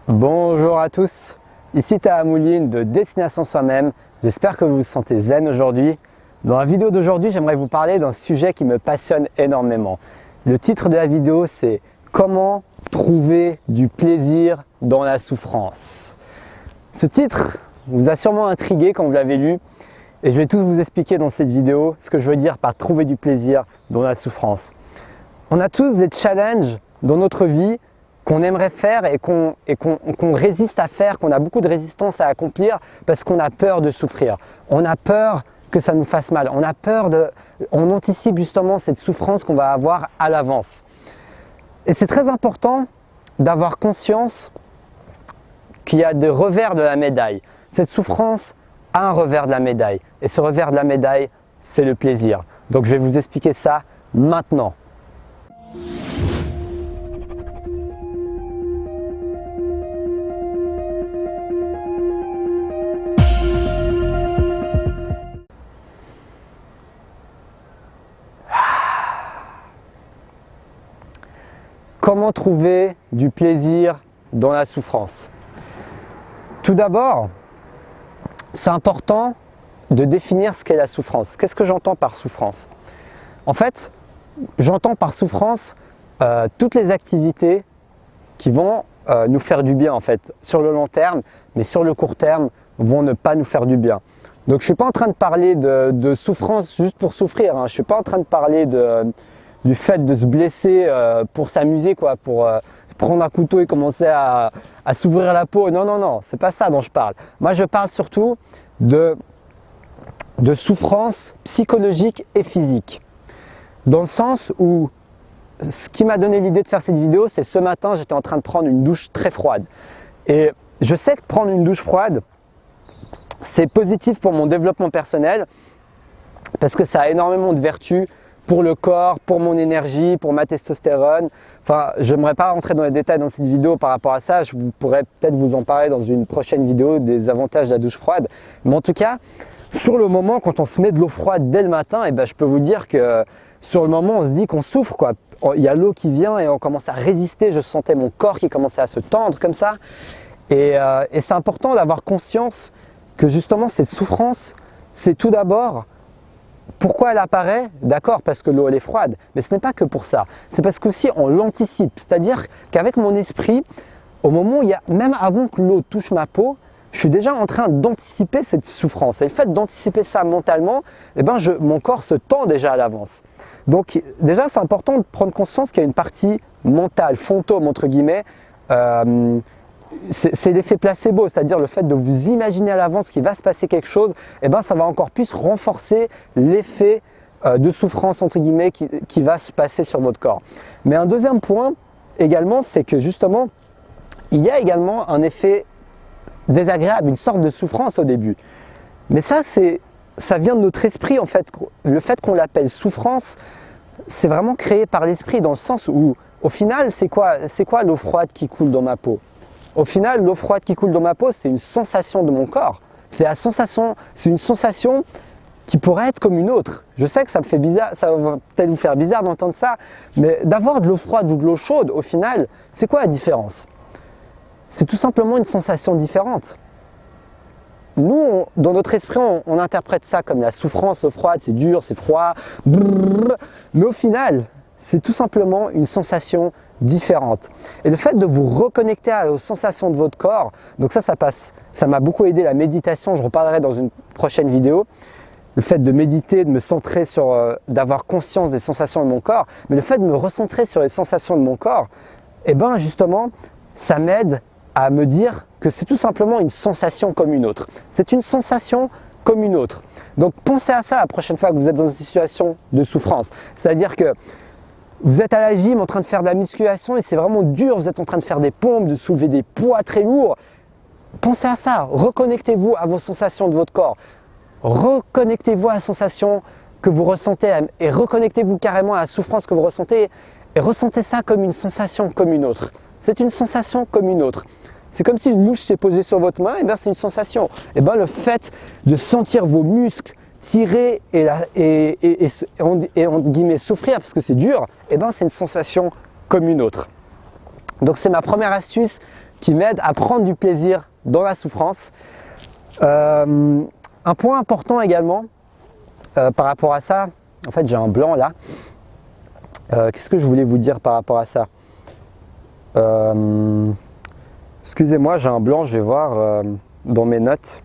Bonjour à tous, ici Taha Mouline de Destination Soi-même. J'espère que vous vous sentez zen aujourd'hui. Dans la vidéo d'aujourd'hui, j'aimerais vous parler d'un sujet qui me passionne énormément. Le titre de la vidéo, c'est « Comment trouver du plaisir dans la souffrance ». Ce titre vous a sûrement intrigué quand vous l'avez lu et je vais tout vous expliquer dans cette vidéo ce que je veux dire par trouver du plaisir dans la souffrance. On a tous des challenges dans notre vie qu'on aimerait faire et qu'on résiste à faire, qu'on a beaucoup de résistance à accomplir parce qu'on a peur de souffrir. On a peur que ça nous fasse mal. On anticipe justement cette souffrance qu'on va avoir à l'avance. Et c'est très important d'avoir conscience qu'il y a des revers de la médaille. Cette souffrance a un revers de la médaille. Et ce revers de la médaille, c'est le plaisir. Donc je vais vous expliquer ça maintenant. Comment trouver du plaisir dans la souffrance? Tout d'abord, c'est important de définir ce qu'est la souffrance. Qu'est-ce que j'entends par souffrance? En fait, j'entends par souffrance toutes les activités qui vont nous faire du bien en fait, sur le long terme, mais sur le court terme, vont ne pas nous faire du bien. Donc je ne suis pas en train de parler de souffrance juste pour souffrir, hein. Je ne suis pas en train de parler du fait de se blesser pour s'amuser, quoi, pour prendre un couteau et commencer à s'ouvrir la peau. Non, non, non, c'est pas ça dont je parle. Moi, je parle surtout de souffrance psychologique et physique. Dans le sens où, ce qui m'a donné l'idée de faire cette vidéo, c'est ce matin, j'étais en train de prendre une douche très froide. Et je sais que prendre une douche froide, c'est positif pour mon développement personnel, parce que ça a énormément de vertus pour le corps, pour mon énergie, pour ma testostérone. Enfin, je n'aimerais pas rentrer dans les détails dans cette vidéo par rapport à ça. Je pourrais peut-être vous en parler dans une prochaine vidéo des avantages de la douche froide. Mais en tout cas, sur le moment, quand on se met de l'eau froide dès le matin, je peux vous dire que sur le moment, on se dit qu'on souffre, quoi. Il y a l'eau qui vient et on commence à résister. Je sentais mon corps qui commençait à se tendre comme ça. Et c'est important d'avoir conscience que justement, cette souffrance, c'est tout d'abord... Pourquoi elle apparaît? D'accord, parce que l'eau elle est froide, mais ce n'est pas que pour ça. C'est parce qu'aussi on l'anticipe, c'est-à-dire qu'avec mon esprit, au moment où même avant que l'eau touche ma peau, je suis déjà en train d'anticiper cette souffrance. Et le fait d'anticiper ça mentalement, mon corps se tend déjà à l'avance. Donc déjà c'est important de prendre conscience qu'il y a une partie mentale, fantôme entre guillemets, c'est l'effet placebo, c'est-à-dire le fait de vous imaginer à l'avance qu'il va se passer quelque chose, ça va encore plus renforcer l'effet de souffrance entre guillemets qui va se passer sur votre corps. Mais un deuxième point également, c'est que justement, il y a également un effet désagréable, une sorte de souffrance au début. Mais ça vient de notre esprit en fait. Le fait qu'on l'appelle souffrance, c'est vraiment créé par l'esprit dans le sens où, au final, c'est quoi l'eau froide qui coule dans ma peau? Au final, l'eau froide qui coule dans ma peau, c'est une sensation de mon corps. C'est une sensation qui pourrait être comme une autre. Je sais que ça me fait bizarre, ça va peut-être vous faire bizarre d'entendre ça, mais d'avoir de l'eau froide ou de l'eau chaude, au final, c'est quoi la différence? C'est tout simplement une sensation différente. Nous, dans notre esprit, on interprète ça comme la souffrance, l'eau froide, c'est dur, c'est froid, brrr, mais au final, c'est tout simplement une sensation différente. Et le fait de vous reconnecter aux sensations de votre corps, donc ça m'a beaucoup aidé la méditation, je reparlerai dans une prochaine vidéo. Le fait de méditer, de me centrer sur, d'avoir conscience des sensations de mon corps, mais le fait de me recentrer sur les sensations de mon corps, justement, ça m'aide à me dire que c'est tout simplement une sensation comme une autre. C'est une sensation comme une autre. Donc pensez à ça la prochaine fois que vous êtes dans une situation de souffrance. C'est-à-dire que vous êtes à la gym en train de faire de la musculation et c'est vraiment dur, vous êtes en train de faire des pompes, de soulever des poids très lourds. Pensez à ça, reconnectez-vous à vos sensations de votre corps. Reconnectez-vous à la sensation que vous ressentez et reconnectez-vous carrément à la souffrance que vous ressentez et ressentez ça comme une sensation comme une autre. C'est une sensation comme une autre. C'est comme si une mouche s'est posée sur votre main, c'est une sensation. Le fait de sentir vos muscles tirer et entre guillemets souffrir parce que c'est dur, c'est une sensation comme une autre. Donc c'est ma première astuce qui m'aide à prendre du plaisir dans la souffrance. Un point important également par rapport à ça, en fait j'ai un blanc là. Qu'est-ce que je voulais vous dire par rapport à ça? Excusez-moi, j'ai un blanc, je vais voir dans mes notes.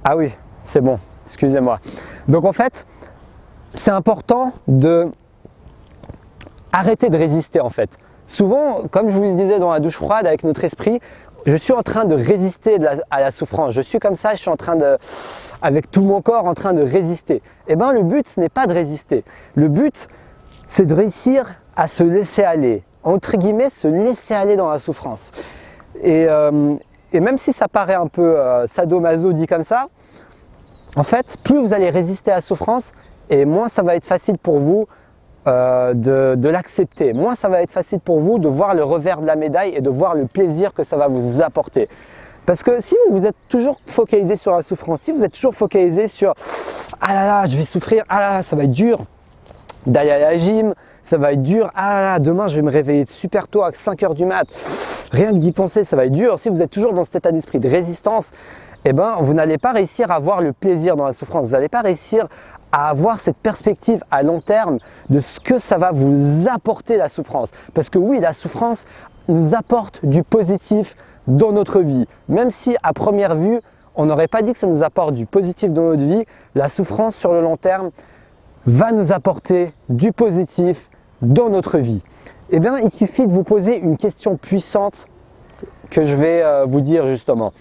Ah oui, c'est bon, excusez-moi. Donc en fait, c'est important de arrêter de résister en fait. Souvent, comme je vous le disais dans la douche froide avec notre esprit, je suis en train de résister à la souffrance. Je suis comme ça, je suis en train de, avec tout mon corps, en train de résister. Eh bien, le but, ce n'est pas de résister. Le but, c'est de réussir à se laisser aller. Entre guillemets, se laisser aller dans la souffrance. Et même si ça paraît un peu sadomaso dit comme ça, en fait, plus vous allez résister à la souffrance, et moins ça va être facile pour vous de l'accepter. Moins ça va être facile pour vous de voir le revers de la médaille et de voir le plaisir que ça va vous apporter. Parce que si vous êtes toujours focalisé sur la souffrance, si vous êtes toujours focalisé sur « Ah là là, je vais souffrir, ah là là, ça va être dur d'aller à la gym, ça va être dur, ah là là, demain je vais me réveiller super tôt à 5 h du mat, rien que d'y penser, ça va être dur. » Si vous êtes toujours dans cet état d'esprit de résistance, eh ben, vous n'allez pas réussir à voir le plaisir dans la souffrance. Vous n'allez pas réussir à avoir cette perspective à long terme de ce que ça va vous apporter la souffrance. Parce que oui, la souffrance nous apporte du positif dans notre vie. Même si à première vue, on n'aurait pas dit que ça nous apporte du positif dans notre vie, la souffrance sur le long terme va nous apporter du positif dans notre vie. Eh bien, il suffit de vous poser une question puissante que je vais vous dire justement.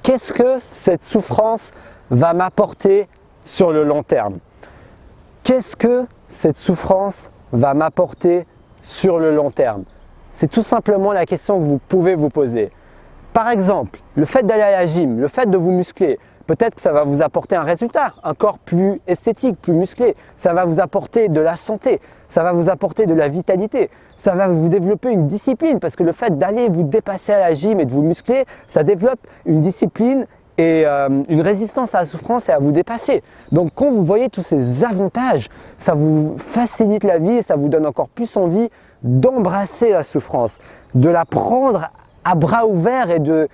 Qu'est-ce que cette souffrance va m'apporter sur le long terme? Qu'est-ce que cette souffrance va m'apporter sur le long terme? C'est tout simplement la question que vous pouvez vous poser. Par exemple, le fait d'aller à la gym, le fait de vous muscler, peut-être que ça va vous apporter un résultat, un corps plus esthétique, plus musclé. Ça va vous apporter de la santé, ça va vous apporter de la vitalité, ça va vous développer une discipline parce que le fait d'aller vous dépasser à la gym et de vous muscler, ça développe une discipline et une résistance à la souffrance et à vous dépasser. Donc quand vous voyez tous ces avantages, ça vous facilite la vie et ça vous donne encore plus envie d'embrasser la souffrance, de la prendre à bras ouverts et de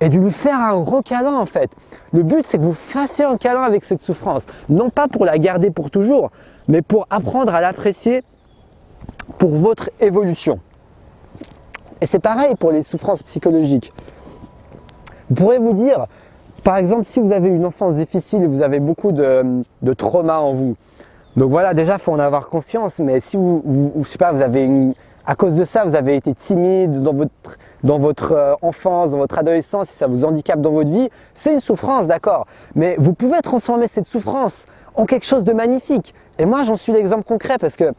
lui faire un gros câlin en fait. Le but c'est que vous fassiez un câlin avec cette souffrance, non pas pour la garder pour toujours, mais pour apprendre à l'apprécier pour votre évolution. Et c'est pareil pour les souffrances psychologiques. Vous pourrez vous dire, par exemple, si vous avez une enfance difficile et vous avez beaucoup de traumas en vous, donc voilà, déjà il faut en avoir conscience, mais si je sais pas, à cause de ça, vous avez été timide dans votre enfance, dans votre adolescence, si ça vous handicape dans votre vie, c'est une souffrance, d'accord. Mais vous pouvez transformer cette souffrance en quelque chose de magnifique. Et moi, j'en suis l'exemple concret parce que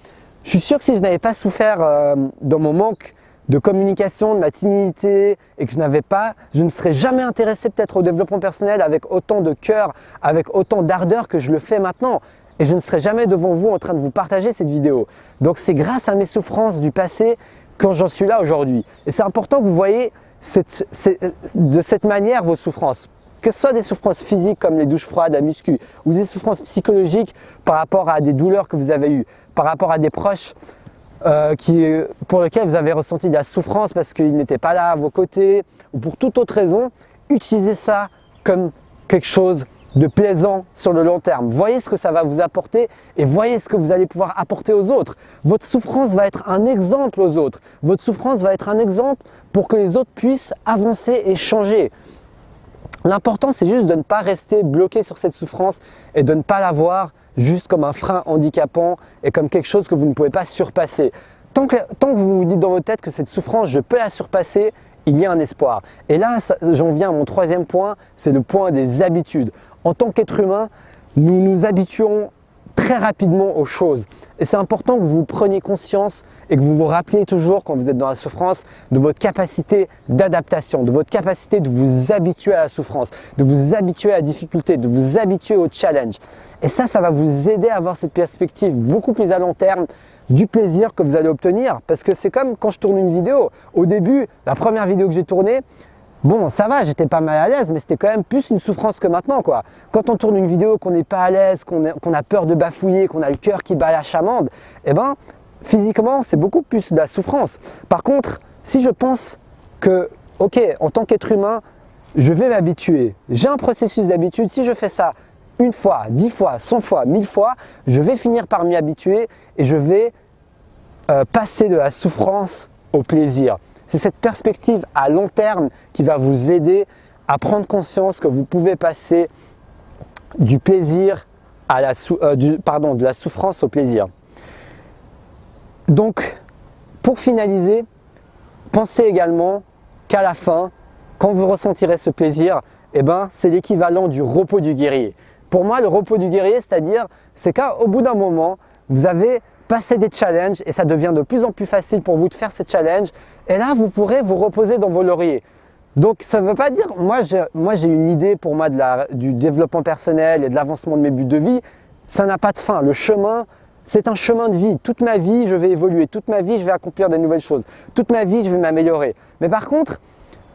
je suis sûr que si je n'avais pas souffert dans mon manque de communication, de ma timidité et que je ne serais jamais intéressé peut-être au développement personnel avec autant de cœur, avec autant d'ardeur que je le fais maintenant. Et je ne serai jamais devant vous en train de vous partager cette vidéo. Donc c'est grâce à mes souffrances du passé quand j'en suis là aujourd'hui. Et c'est important que vous voyez de cette manière vos souffrances. Que ce soit des souffrances physiques comme les douches froides, la muscu, ou des souffrances psychologiques par rapport à des douleurs que vous avez eues, par rapport à des proches pour lesquels vous avez ressenti de la souffrance parce qu'ils n'étaient pas là à vos côtés, ou pour toute autre raison, utilisez ça comme quelque chose de plaisant sur le long terme. Voyez ce que ça va vous apporter et voyez ce que vous allez pouvoir apporter aux autres. Votre souffrance va être un exemple aux autres. Votre souffrance va être un exemple pour que les autres puissent avancer et changer. L'important, c'est juste de ne pas rester bloqué sur cette souffrance et de ne pas la voir juste comme un frein handicapant et comme quelque chose que vous ne pouvez pas surpasser. Tant que vous vous dites dans votre tête que cette souffrance, je peux la surpasser, il y a un espoir. Et là, j'en viens à mon troisième point, c'est le point des habitudes. En tant qu'être humain, nous nous habituons très rapidement aux choses. Et c'est important que vous preniez conscience et que vous vous rappeliez toujours, quand vous êtes dans la souffrance, de votre capacité d'adaptation, de votre capacité de vous habituer à la souffrance, de vous habituer à la difficulté, de vous habituer au challenge. Et ça va vous aider à avoir cette perspective beaucoup plus à long terme du plaisir que vous allez obtenir. Parce que c'est comme quand je tourne une vidéo. Au début, la première vidéo que j'ai tournée, bon, ça va, j'étais pas mal à l'aise, mais c'était quand même plus une souffrance que maintenant, quoi. Quand on tourne une vidéo qu'on n'est pas à l'aise, qu'on a peur de bafouiller, qu'on a le cœur qui bat la chamande, eh ben, physiquement, c'est beaucoup plus de la souffrance. Par contre, si je pense que, ok, en tant qu'être humain, je vais m'habituer, j'ai un processus d'habitude, si je fais ça une fois, 10 fois, 100 fois, 1000 fois, je vais finir par m'y habituer et je vais passer de la souffrance au plaisir. C'est cette perspective à long terme qui va vous aider à prendre conscience que vous pouvez passer du plaisir à de la souffrance au plaisir. Donc, pour finaliser, pensez également qu'à la fin, quand vous ressentirez ce plaisir, eh ben, c'est l'équivalent du repos du guerrier. Pour moi, le repos du guerrier, c'est qu'au bout d'un moment, vous avez passé des challenges et ça devient de plus en plus facile pour vous de faire ces challenges. Et là, vous pourrez vous reposer dans vos lauriers. Donc, ça ne veut pas dire, moi j'ai une idée pour moi du développement personnel et de l'avancement de mes buts de vie. Ça n'a pas de fin. Le chemin, c'est un chemin de vie. Toute ma vie, je vais évoluer. Toute ma vie, je vais accomplir de nouvelles choses. Toute ma vie, je vais m'améliorer. Mais par contre,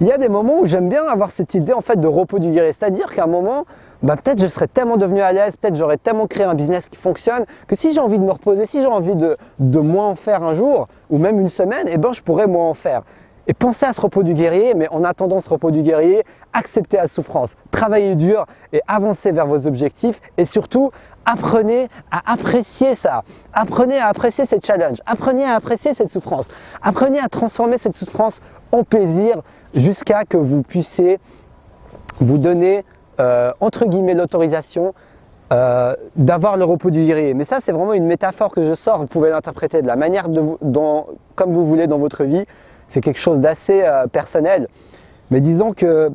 il y a des moments où j'aime bien avoir cette idée en fait de repos du guerrier. C'est-à-dire qu'à un moment, peut-être je serais tellement devenu à l'aise, peut-être j'aurais tellement créé un business qui fonctionne que si j'ai envie de me reposer, si j'ai envie de moins en faire un jour ou même une semaine, eh ben, je pourrais moins en faire. Et pensez à ce repos du guerrier, mais en attendant ce repos du guerrier, acceptez la souffrance, travaillez dur et avancez vers vos objectifs et surtout, apprenez à apprécier ça. Apprenez à apprécier ces challenges, apprenez à apprécier cette souffrance, apprenez à transformer cette souffrance en plaisir jusqu'à que vous puissiez vous donner, entre guillemets, l'autorisation d'avoir le repos du guerrier. Mais ça, c'est vraiment une métaphore que je sors, vous pouvez l'interpréter de la manière comme vous voulez dans votre vie. C'est quelque chose d'assez personnel. Mais disons que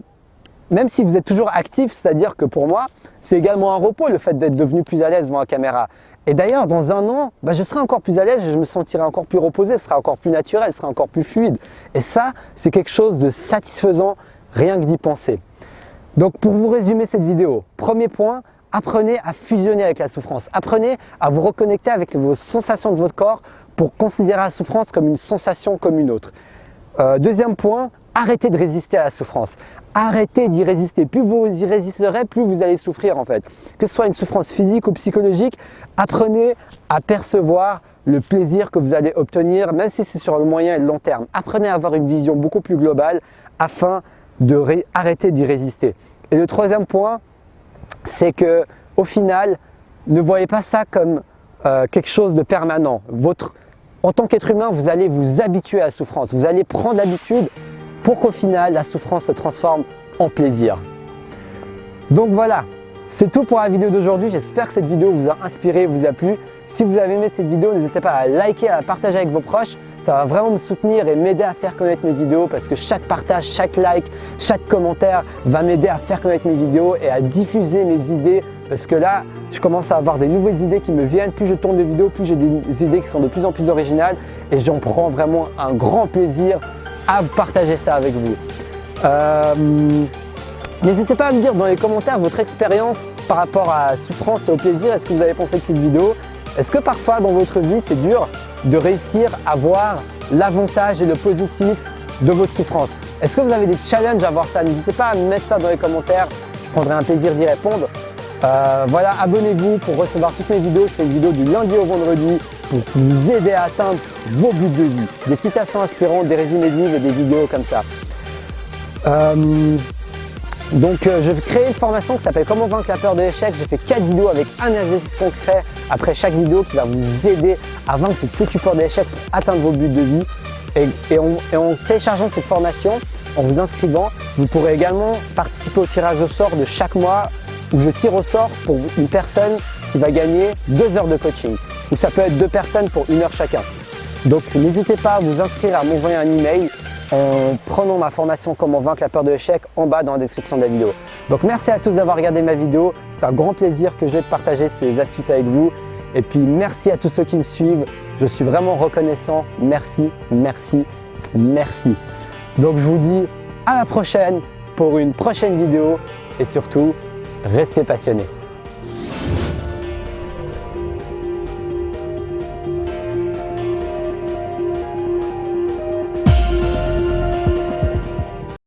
même si vous êtes toujours actif, c'est-à-dire que pour moi, c'est également un repos le fait d'être devenu plus à l'aise devant la caméra. Et d'ailleurs, dans un an, je serai encore plus à l'aise et je me sentirai encore plus reposé, ce sera encore plus naturel, ce sera encore plus fluide. Et ça, c'est quelque chose de satisfaisant, rien que d'y penser. Donc pour vous résumer cette vidéo, premier point, apprenez à fusionner avec la souffrance. Apprenez à vous reconnecter avec vos sensations de votre corps pour considérer la souffrance comme une sensation comme une autre. Deuxième point, arrêtez de résister à la souffrance. Arrêtez d'y résister. Plus vous y résisterez, plus vous allez souffrir en fait. Que ce soit une souffrance physique ou psychologique, apprenez à percevoir le plaisir que vous allez obtenir, même si c'est sur le moyen et le long terme. Apprenez à avoir une vision beaucoup plus globale afin d'arrêter d'y résister. Et le troisième point, c'est que au final, ne voyez pas ça comme quelque chose de permanent. En tant qu'être humain, vous allez vous habituer à la souffrance. Vous allez prendre l'habitude pour qu'au final, la souffrance se transforme en plaisir. Donc voilà, c'est tout pour la vidéo d'aujourd'hui. J'espère que cette vidéo vous a inspiré, vous a plu. Si vous avez aimé cette vidéo, n'hésitez pas à liker, à la partager avec vos proches. Ça va vraiment me soutenir et m'aider à faire connaître mes vidéos parce que chaque partage, chaque like, chaque commentaire va m'aider à faire connaître mes vidéos et à diffuser mes idées. Parce que là, je commence à avoir des nouvelles idées qui me viennent. Plus je tourne de vidéos, plus j'ai des idées qui sont de plus en plus originales. Et j'en prends vraiment un grand plaisir à partager ça avec vous. N'hésitez pas à me dire dans les commentaires votre expérience par rapport à la souffrance et au plaisir. Est-ce que vous avez pensé de cette vidéo? Est-ce que parfois dans votre vie, c'est dur de réussir à voir l'avantage et le positif de votre souffrance? Est-ce que vous avez des challenges à voir ça? N'hésitez pas à me mettre ça dans les commentaires. Je prendrai un plaisir d'y répondre. Voilà, abonnez-vous pour recevoir toutes mes vidéos. Je fais une vidéo du lundi au vendredi pour vous aider à atteindre vos buts de vie. Des citations inspirantes, des résumés de livres et des vidéos comme ça. Donc je vais créer une formation qui s'appelle Comment vaincre la peur de l'échec. J'ai fait 4 vidéos avec un exercice concret après chaque vidéo qui va vous aider à vaincre cette foutue peur de l'échec pour atteindre vos buts de vie. Et en téléchargeant cette formation, en vous inscrivant, vous pourrez également participer au tirage au sort de chaque mois où je tire au sort pour une personne qui va gagner 2 heures de coaching. Ou ça peut être 2 personnes pour 1 heure chacun. Donc n'hésitez pas à vous inscrire, à m'envoyer un email en prenant ma formation Comment vaincre la peur de l'échec en bas dans la description de la vidéo. Donc merci à tous d'avoir regardé ma vidéo. C'est un grand plaisir que j'ai de partager ces astuces avec vous. Et puis merci à tous ceux qui me suivent. Je suis vraiment reconnaissant. Merci, merci, merci. Donc je vous dis à la prochaine pour une prochaine vidéo et surtout, restez passionnés.